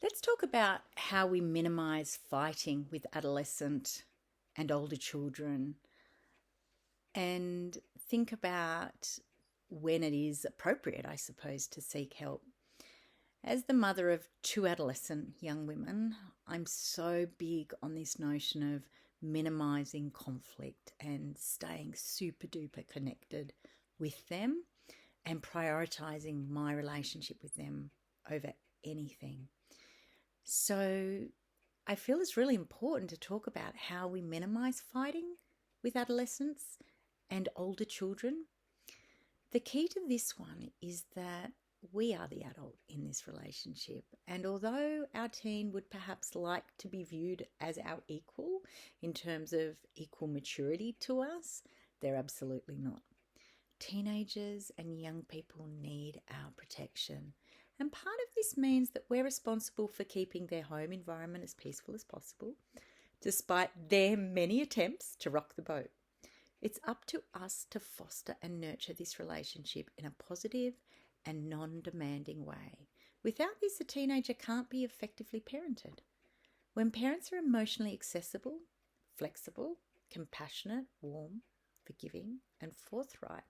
Let's talk about how we minimize fighting with adolescent and older children and think about when it is appropriate, I suppose, to seek help. As the mother of two adolescent young women, I'm so big on this notion of minimizing conflict and staying super duper connected with them and prioritizing my relationship with them over anything. So I feel it's really important to talk about how we minimize fighting with adolescents and older children. The key to this one is that we are the adult in this relationship. And although our teen would perhaps like to be viewed as our equal in terms of equal maturity to us, they're absolutely not. Teenagers and young people need our protection. And part of this means that we're responsible for keeping their home environment as peaceful as possible, despite their many attempts to rock the boat. It's up to us to foster and nurture this relationship in a positive and non-demanding way. Without this, a teenager can't be effectively parented. When parents are emotionally accessible, flexible, compassionate, warm, forgiving, and forthright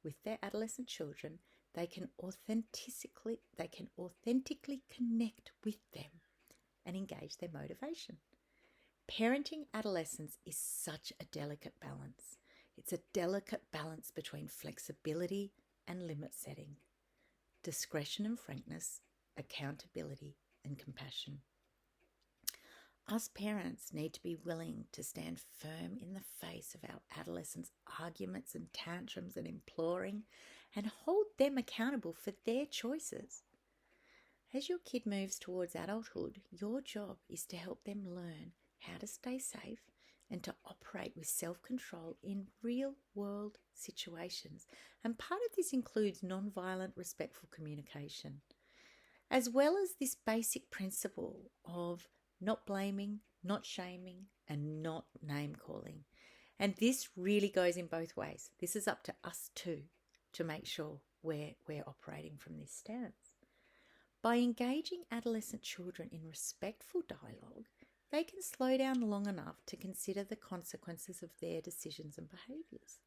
with their adolescent children, they can authentically connect with them and engage their motivation. Parenting adolescents is such a delicate balance. It's a delicate balance between flexibility and limit setting, discretion and frankness, accountability and compassion. Us parents need to be willing to stand firm in the face of our adolescents' arguments and tantrums and imploring, and hold them accountable for their choices. As your kid moves towards adulthood, your job is to help them learn how to stay safe and to operate with self-control in real-world situations. And part of this includes non-violent, respectful communication, as well as this basic principle of not blaming, not shaming, and not name-calling. And this really goes in both ways. This is up to us too to make sure we're operating from this stance. By engaging adolescent children in respectful dialogue, they can slow down long enough to consider the consequences of their decisions and behaviours.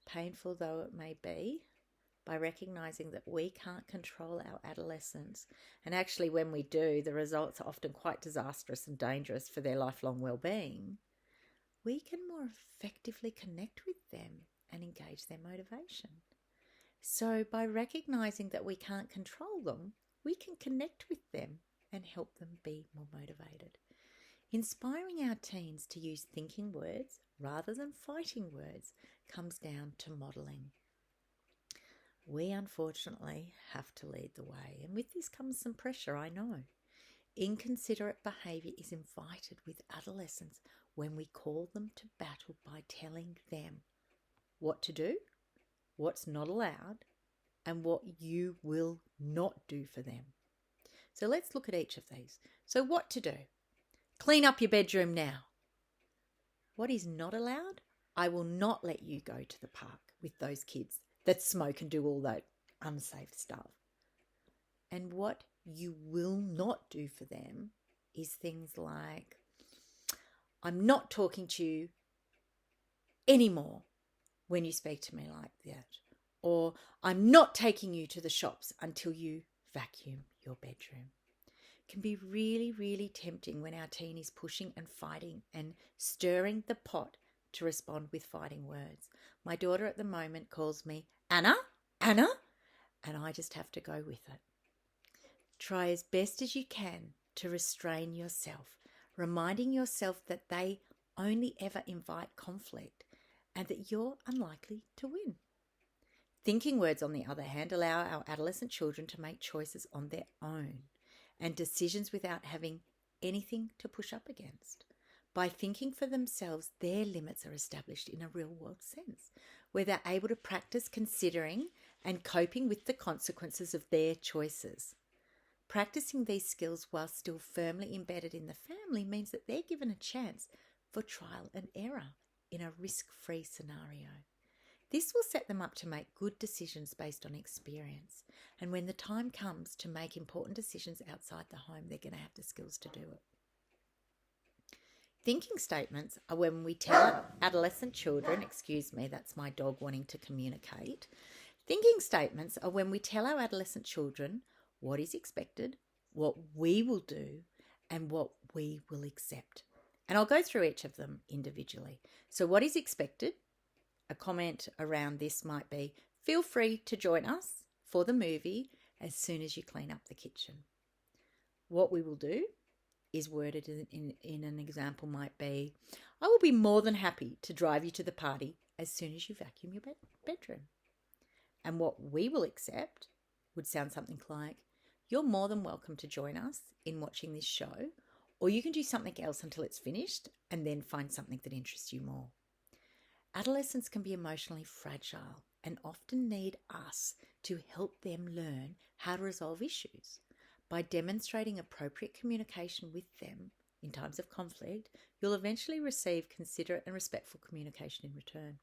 Painful though it may be, by recognising that we can't control our adolescents, and actually when we do, the results are often quite disastrous and dangerous for their lifelong well-being, we can more effectively connect with them and engage their motivation. So by recognising that we can't control them, we can connect with them and help them be more motivated. Inspiring our teens to use thinking words rather than fighting words comes down to modelling. We unfortunately have to lead the way, and with this comes some pressure, I know. Inconsiderate behaviour is invited with adolescents when we call them to battle by telling them what to do, what's not allowed, and what you will not do for them. So let's look at each of these. So what to do? Clean up your bedroom now. What is not allowed? I will not let you go to the park with those kids that smoke and do all that unsafe stuff. And what you will not do for them is things like, I'm not talking to you anymore when you speak to me like that. Or I'm not taking you to the shops until you vacuum your bedroom. It can be really, really tempting when our teen is pushing and fighting and stirring the pot to respond with fighting words. My daughter at the moment calls me Anna, and I just have to go with it. Try as best as you can to restrain yourself, reminding yourself that they only ever invite conflict and that you're unlikely to win. Thinking words, on the other hand, allow our adolescent children to make choices on their own and decisions without having anything to push up against. By thinking for themselves, their limits are established in a real-world sense, where they're able to practice considering and coping with the consequences of their choices. Practicing these skills while still firmly embedded in the family means that they're given a chance for trial and error in a risk-free scenario. This will set them up to make good decisions based on experience. And when the time comes to make important decisions outside the home, they're going to have the skills to do it. Thinking statements are when we tell adolescent children, excuse me, that's my dog wanting to communicate. Thinking statements are when we tell our adolescent children what is expected, what we will do, and what we will accept. And I'll go through each of them individually. So what is expected? A comment around this might be, feel free to join us for the movie as soon as you clean up the kitchen. What we will do is worded in an example might be, I will be more than happy to drive you to the party as soon as you vacuum your bedroom. And what we will accept would sound something like, you're more than welcome to join us in watching this show, or you can do something else until it's finished and then find something that interests you more. Adolescents can be emotionally fragile and often need us to help them learn how to resolve issues. By demonstrating appropriate communication with them in times of conflict, you'll eventually receive considerate and respectful communication in return.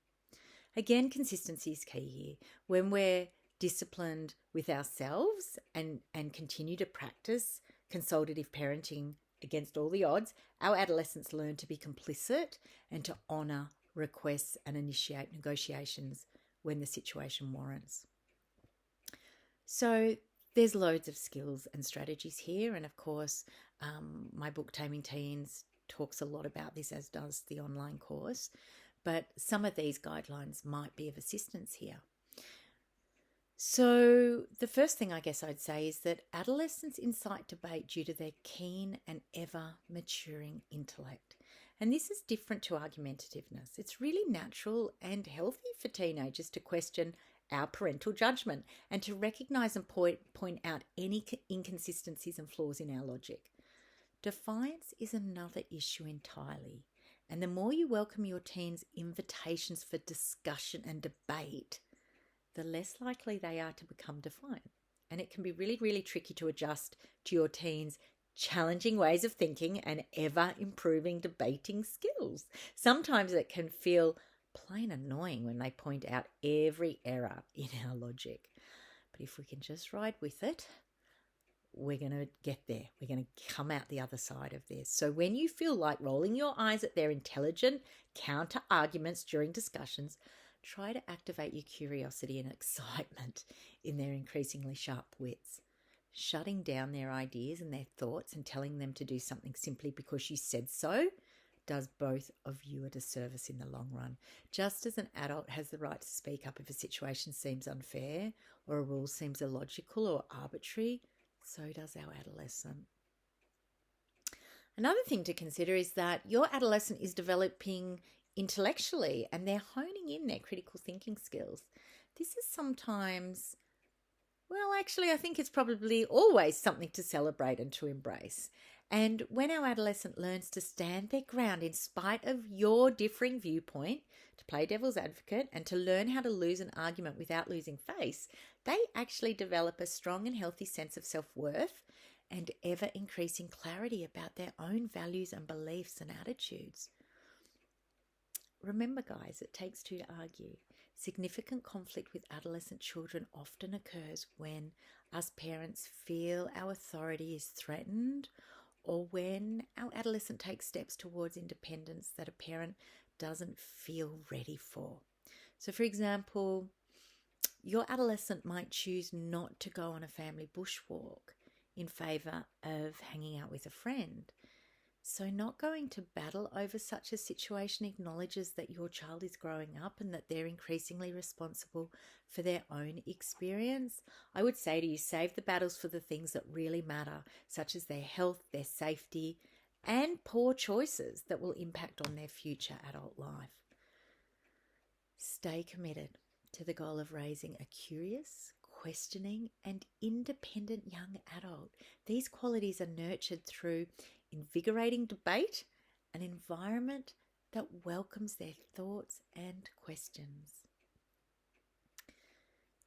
Again, consistency is key here. When we're disciplined with ourselves and continue to practice consultative parenting against all the odds, our adolescents learn to be complicit and to honour requests and initiate negotiations when the situation warrants. So there's loads of skills and strategies here, and of course my book Taming Teens talks a lot about this, as does the online course, but some of these guidelines might be of assistance here. So the first thing I guess I'd say is that adolescents incite debate due to their keen and ever maturing intellect. And this is different to argumentativeness. It's really natural and healthy for teenagers to question our parental judgment and to recognise and point out any inconsistencies and flaws in our logic. Defiance is another issue entirely. And the more you welcome your teens' invitations for discussion and debate, the less likely they are to become defiant. And it can be really, really tricky to adjust to your teens' challenging ways of thinking and ever improving debating skills. Sometimes it can feel plain annoying when they point out every error in our logic. But if we can just ride with it, we're going to get there. We're going to come out the other side of this. So when you feel like rolling your eyes at their intelligent counter arguments during discussions, try to activate your curiosity and excitement in their increasingly sharp wits. Shutting down their ideas and their thoughts and telling them to do something simply because you said so does both of you a disservice in the long run. Just as an adult has the right to speak up if a situation seems unfair or a rule seems illogical or arbitrary, so does our adolescent. Another thing to consider is that your adolescent is developing intellectually and they're honing in their critical thinking skills. This is sometimes, well, actually, I think it's probably always something to celebrate and to embrace. And when our adolescent learns to stand their ground in spite of your differing viewpoint, to play devil's advocate and to learn how to lose an argument without losing face, they actually develop a strong and healthy sense of self-worth and ever-increasing clarity about their own values and beliefs and attitudes. Remember, guys, it takes two to argue. Significant conflict with adolescent children often occurs when us parents feel our authority is threatened or when our adolescent takes steps towards independence that a parent doesn't feel ready for. So, for example, your adolescent might choose not to go on a family bushwalk in favour of hanging out with a friend. So not going to battle over such a situation acknowledges that your child is growing up and that they're increasingly responsible for their own experience. I would say to you, save the battles for the things that really matter, such as their health, their safety, and poor choices that will impact on their future adult life. Stay committed to the goal of raising a curious, questioning, and independent young adult. These qualities are nurtured through invigorating debate, an environment that welcomes their thoughts and questions.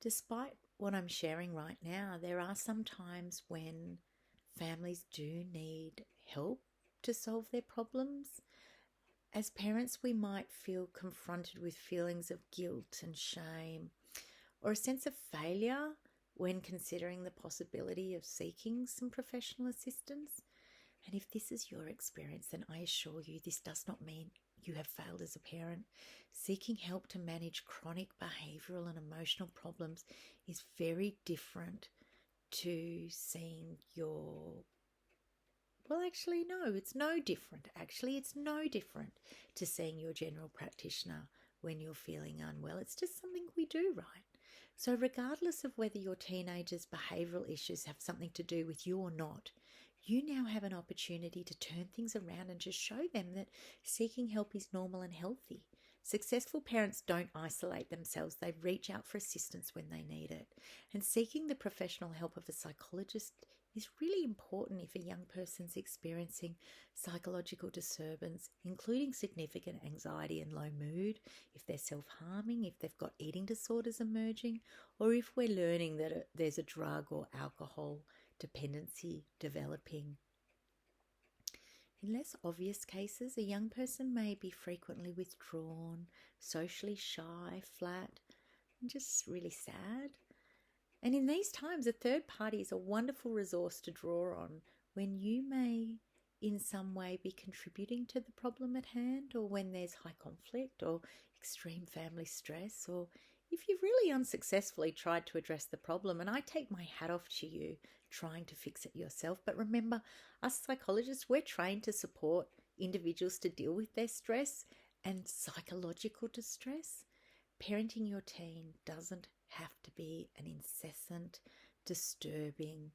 Despite what I'm sharing right now, there are some times when families do need help to solve their problems. As parents, we might feel confronted with feelings of guilt and shame or a sense of failure when considering the possibility of seeking some professional assistance. And if this is your experience, then I assure you this does not mean you have failed as a parent. Seeking help to manage chronic behavioural and emotional problems is very different to seeing your... Well, actually, no, it's no different. Actually, it's no different to seeing your general practitioner when you're feeling unwell. It's just something we do, right? So regardless of whether your teenager's behavioural issues have something to do with you or not, you now have an opportunity to turn things around and just show them that seeking help is normal and healthy. Successful parents don't isolate themselves. They reach out for assistance when they need it. And seeking the professional help of a psychologist is really important if a young person's experiencing psychological disturbance, including significant anxiety and low mood, if they're self-harming, if they've got eating disorders emerging, or if we're learning that there's a drug or alcohol dependency developing. In less obvious cases, a young person may be frequently withdrawn, socially shy, flat, and just really sad. And in these times, a third party is a wonderful resource to draw on when you may in some way be contributing to the problem at hand, or when there's high conflict or extreme family stress, or if you've really unsuccessfully tried to address the problem. And I take my hat off to you trying to fix it yourself. But remember, us psychologists, we're trained to support individuals to deal with their stress and psychological distress. Parenting your teen doesn't have to be an incessant, disturbing,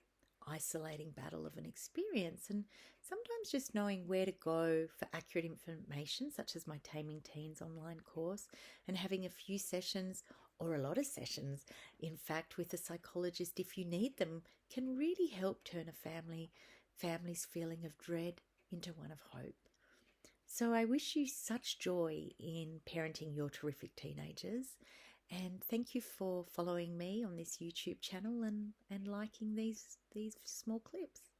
isolating battle of an experience. And sometimes just knowing where to go for accurate information, such as my Taming Teens online course, and having a few sessions or a lot of sessions, in fact, with a psychologist if you need them, can really help turn a family's feeling of dread into one of hope. So I wish you such joy in parenting your terrific teenagers, and thank you for following me on this YouTube channel and liking these small clips.